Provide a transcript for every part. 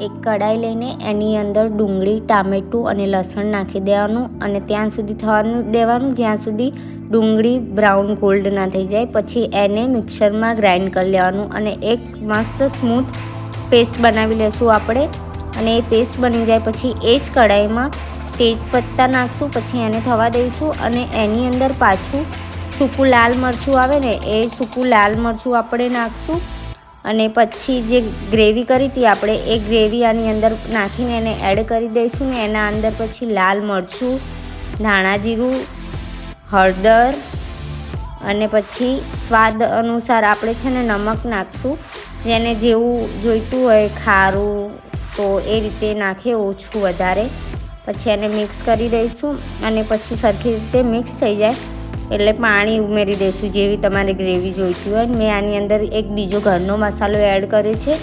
એક કઢાઈ લઈને એની અંદર ડુંગળી, ટામેટું અને લસણ નાખી દેવાનું અને ત્યાં સુધી થવા દેવાનું જ્યાં સુધી ડુંગળી બ્રાઉન ગોલ્ડ ના થઈ જાય. પછી એને મિક્સરમાં ગ્રાઇન્ડ કરી લેવાનું અને એક મસ્ત સ્મૂથ પેસ્ટ બનાવી લેશું આપણે. અને એ પેસ્ટ બની જાય પછી એ જ કઢાઈમાં તેજપત્તા નાખશું. પછી એને થવા દઈશું અને એની અંદર પાછું સૂકું લાલ મરચું આવે ને એ સૂકું લાલ મરચું આપણે નાખશું. અને પછી જે ગ્રેવી કરી હતી આપણે એ ગ્રેવી આની અંદર નાખીને એને એડ કરી દઈશું ને એના અંદર પછી લાલ મરચું, ધાણા જીરું, હળદર અને પછી સ્વાદ અનુસાર આપણે છે ને નમક નાખશું. જેને જેવું જોઈતું હોય ખારું તો એ રીતે નાખે, ઓછું વધારે. પછી એને મિક્સ કરી દઈશું અને પછી સરખી રીતે મિક્સ થઈ જાય એટલે પાણી ઉમેરી દઈશું જેવી તમારે ગ્રેવી જોઈતી હોય. મેં આની અંદર એક બીજો ઘરનો મસાલો એડ કર્યો છે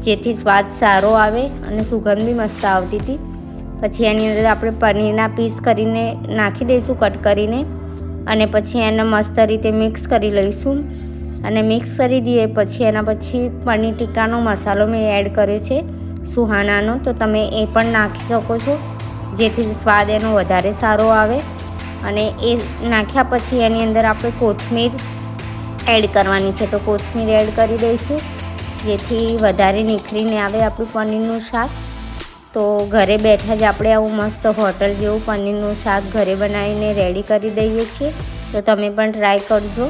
જેથી સ્વાદ સારો આવે અને સુગંધ બી મસ્ત આવતી હતી. પછી એની અંદર આપણે પનીરના પીસ કરીને નાખી દઈશું કટ કરીને અને પછી એને મસ્ત રીતે મિક્સ કરી લઈશું. અને મિક્સ કરી દઈએ પછી એના પછી પનીર ટિક્કાનો મસાલો મેં એડ કર્યો છે સુહાનાનો, તો તમે એ પણ નાખી શકો છો જેથી સ્વાદ એનો વધારે સારો આવે. અને એ નાખ્યા પછી એની અંદર આપણે કોથમીર એડ કરવાની છે, તો કોથમીર એડ કરી દઈશું જેથી વધારે નિખરીને આવે આપણું પનીરનું શાક. તો ઘરે બેઠા જ આપણે આવું મસ્ત હોટલ જેવું પનીરનું શાક ઘરે બનાવીને રેડી કરી દઈએ છીએ. તો તમે પણ ટ્રાય કરજો.